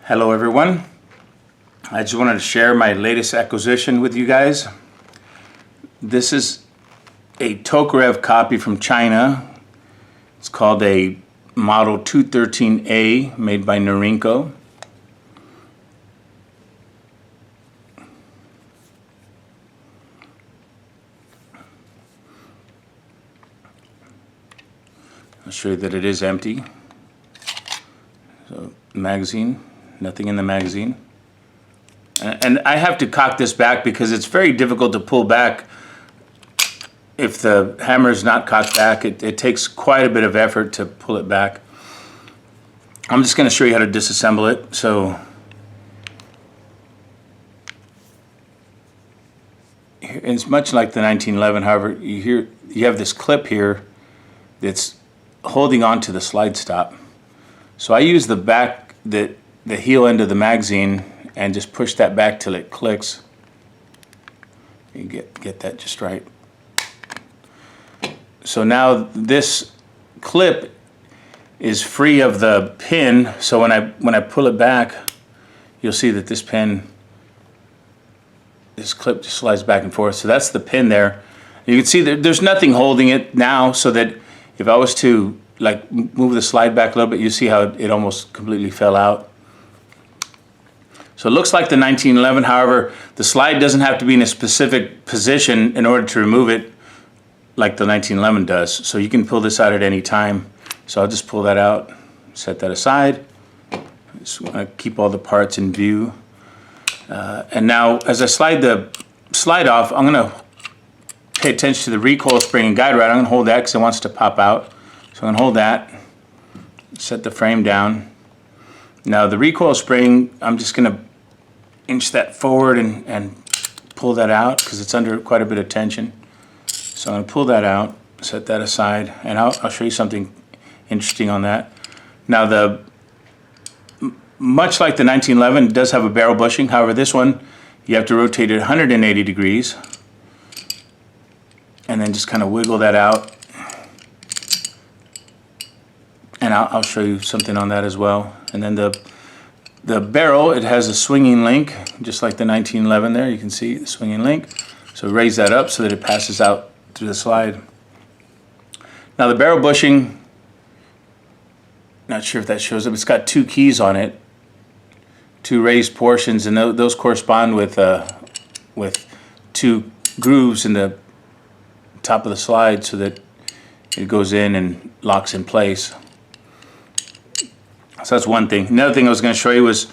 Hello everyone. I just wanted to share my latest acquisition with you guys. This is a Tokarev copy from China. It's called a Model 213A made by Norinco. I'll show you that it is empty. So, magazine. Nothing in the magazine. And I have to cock this back because it's very difficult to pull back if the hammer is not cocked back. It takes quite a bit of effort to pull it back. I'm just going to show you how to disassemble it. So it's much like the 1911. However, you have this clip here that's holding on to the slide stop. So I use the back, the heel end of the magazine, and just push that back till it clicks. You get that just right. So now this clip is free of the pin, so when I pull it back, you'll see that this clip just slides back and forth. So that's the pin there. You can see that there's nothing holding it now, so that if I was to like move the slide back a little bit, you see how it almost completely fell out. So it looks like the 1911, however, the slide doesn't have to be in a specific position in order to remove it like the 1911 does. So you can pull this out at any time. So I'll just pull that out, set that aside. Just want to keep all the parts in view. And now as I slide the slide off, I'm going to pay attention to the recoil spring and guide rod. I'm going to hold that because it wants to pop out. So I'm going to hold that, set the frame down. Now the recoil spring, I'm just going to inch that forward and pull that out because it's under quite a bit of tension. So I'm going to pull that out, set that aside, and I'll show you something interesting on that. Now much like the 1911, it does have a barrel bushing. However, this one, you have to rotate it 180 degrees and then just kind of wiggle that out. And I'll show you something on that as well. And then the barrel, it has a swinging link, just like the 1911 there. You can see the swinging link. So raise that up so that it passes out through the slide. Now the barrel bushing, not sure if that shows up. It's got two keys on it, two raised portions, and those correspond with two grooves in the top of the slide so that it goes in and locks in place. So that's one thing. Another thing I was going to show you was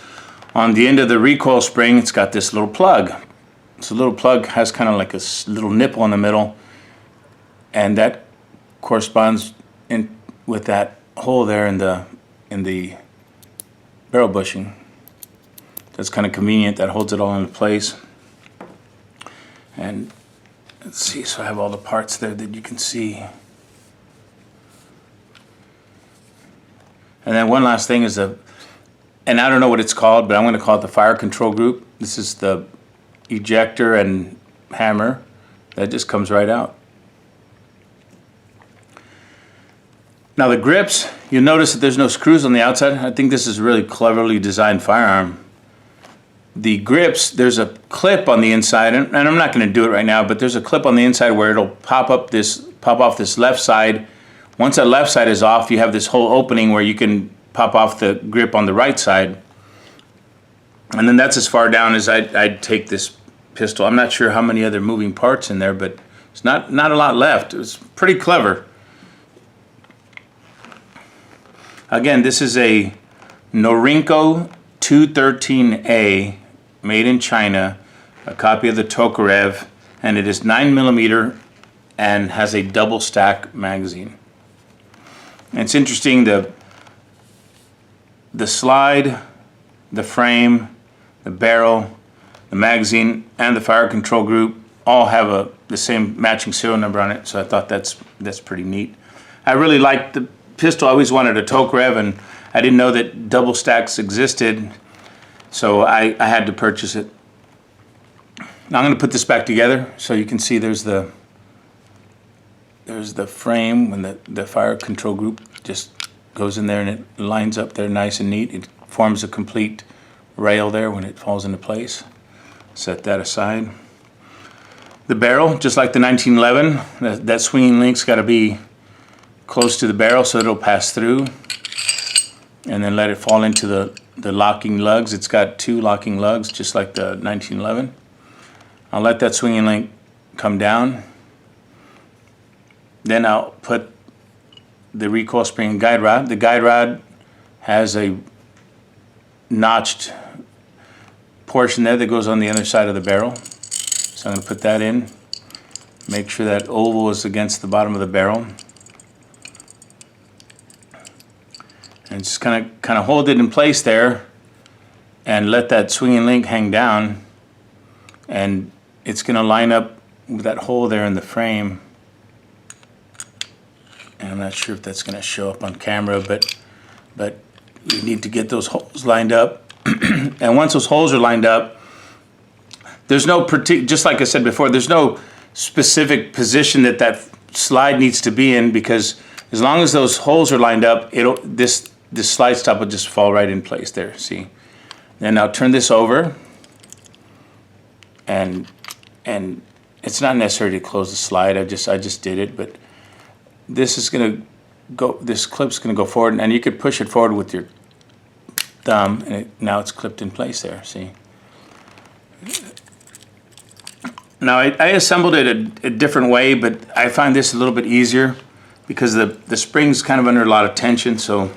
on the end of the recoil spring, it's got this little plug. So the little plug has kind of like a little nipple in the middle, and that corresponds with that hole there in the barrel bushing. That's kind of convenient. That holds it all into place. And let's see, so I have all the parts there that you can see. And then one last thing is and I don't know what it's called, but I'm going to call it the fire control group. This is the ejector and hammer that just comes right out. Now the grips, you'll notice that there's no screws on the outside. I think this is a really cleverly designed firearm. The grips, there's a clip on the inside, and I'm not going to do it right now, but there's a clip on the inside where it'll pop off this left side. Once that left side is off, you have this whole opening where you can pop off the grip on the right side. And then that's as far down as I'd take this pistol. I'm not sure how many other moving parts in there, but it's not a lot left. It's pretty clever. Again, this is a Norinco 213A made in China, a copy of the Tokarev, and it is 9mm and has a double stack magazine. And it's interesting, the slide, the frame, the barrel, the magazine, and the fire control group all have the same matching serial number on it, so I thought that's pretty neat. I really liked the pistol. I always wanted a Tokarev, and I didn't know that double stacks existed, so I had to purchase it. Now I'm going to put this back together so you can see there's the frame when the fire control group just goes in there and it lines up there nice and neat. It forms a complete rail there when it falls into place. Set that aside. The barrel, just like the 1911, that swinging link's got to be close to the barrel so it'll pass through. And then let it fall into the locking lugs. It's got 2 locking lugs, just like the 1911. I'll let that swinging link come down. Then I'll put the recoil spring guide rod. The guide rod has a notched portion there that goes on the other side of the barrel. So I'm going to put that in. Make sure that oval is against the bottom of the barrel. And just kind of hold it in place there and let that swinging link hang down. And it's going to line up with that hole there in the frame. And I'm not sure if that's going to show up on camera, but you need to get those holes lined up. And once those holes are lined up, there's no just like I said before, there's no specific position that slide needs to be in, because as long as those holes are lined up, this slide stop will just fall right in place there. See? Then I'll turn this over, and it's not necessary to close the slide. I just did it, but this is going to go. This clip's going to go forward, and you could push it forward with your thumb, and now it's clipped in place there. See? Now I assembled it a different way, but I find this a little bit easier because the spring's kind of under a lot of tension. So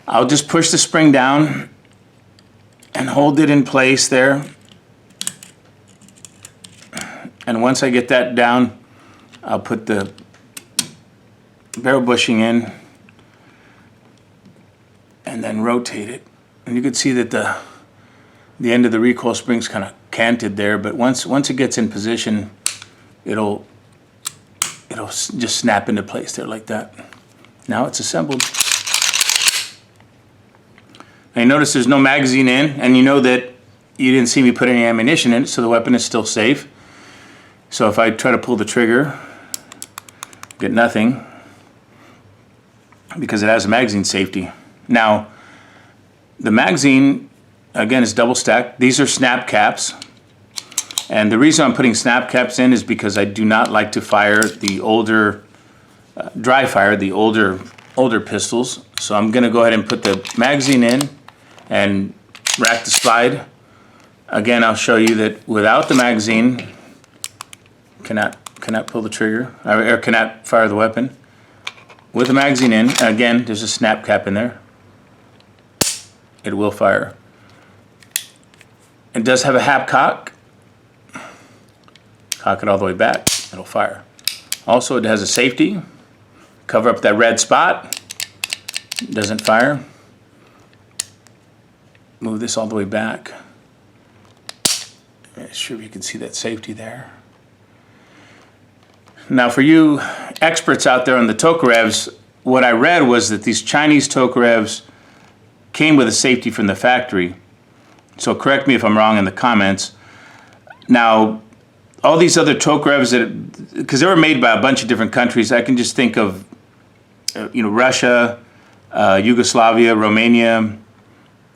I'll just push the spring down and hold it in place there. And once I get that down, I'll put the barrel bushing in and then rotate it. And you can see that the end of the recoil spring's kind of canted there, but once it gets in position, it'll just snap into place there like that. Now it's assembled. Now you notice there's no magazine in, and you know that you didn't see me put any ammunition in it, so the weapon is still safe. So if I try to pull the trigger, get nothing, because it has a magazine safety. Now, the magazine, again, is double stacked. These are snap caps. And the reason I'm putting snap caps in is because I do not like to fire the older, dry fire the older pistols. So I'm going to go ahead and put the magazine in and rack the slide. Again, I'll show you that without the magazine, cannot pull the trigger, or cannot fire the weapon. With the magazine in, again, there's a snap cap in there. It will fire. It does have a half cock. Cock it all the way back, it'll fire. Also, it has a safety. Cover up that red spot. It doesn't fire. Move this all the way back. Make sure you can see that safety there. Now, for you experts out there on the Tokarevs, what I read was that these Chinese Tokarevs came with a safety from the factory. So correct me if I'm wrong in the comments. Now, all these other Tokarevs, because they were made by a bunch of different countries, I can just think of, Russia, Yugoslavia, Romania.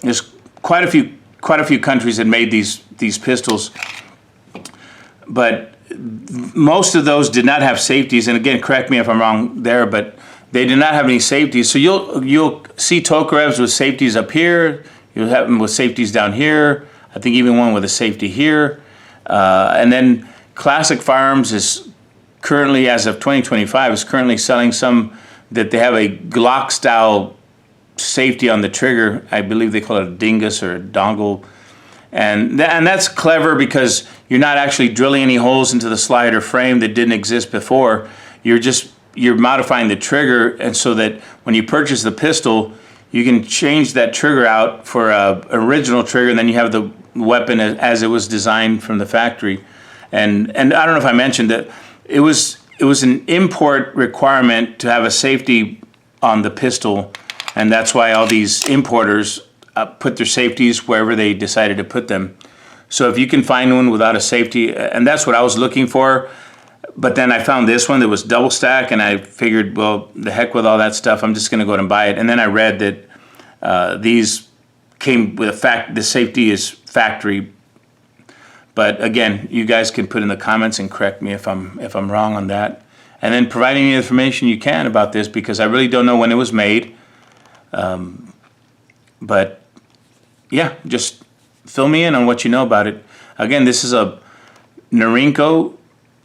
There's quite a few countries that made these pistols, but most of those did not have safeties. And again, correct me if I'm wrong there, but they did not have any safeties. So you'll see Tokarevs with safeties up here. You'll have them with safeties down here. I think even one with a safety here. And then Classic Firearms is currently, as of 2025, is currently selling some that they have a Glock style safety on the trigger. I believe they call it a dingus or a dongle. And that's clever because you're not actually drilling any holes into the slide or frame that didn't exist before. You're modifying the trigger, and so that when you purchase the pistol, you can change that trigger out for a original trigger, and then you have the weapon as it was designed from the factory. And I don't know if I mentioned that it was an import requirement to have a safety on the pistol, and that's why all these importers put their safeties wherever they decided to put them. So if you can find one without a safety, and that's what I was looking for, but then I found this one that was double stack, and I figured, well, the heck with all that stuff, I'm just going to go out and buy it. And then I read that these came with the safety is factory. But again, you guys can put in the comments and correct me if I'm wrong on that. And then provide any information you can about this, because I really don't know when it was made. But yeah, just fill me in on what you know about it. Again, this is a Norinco,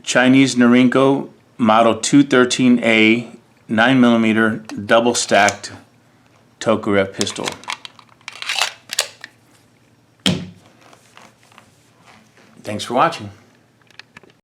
Chinese Norinco Model 213A 9mm double stacked Tokarev pistol. Thanks for watching.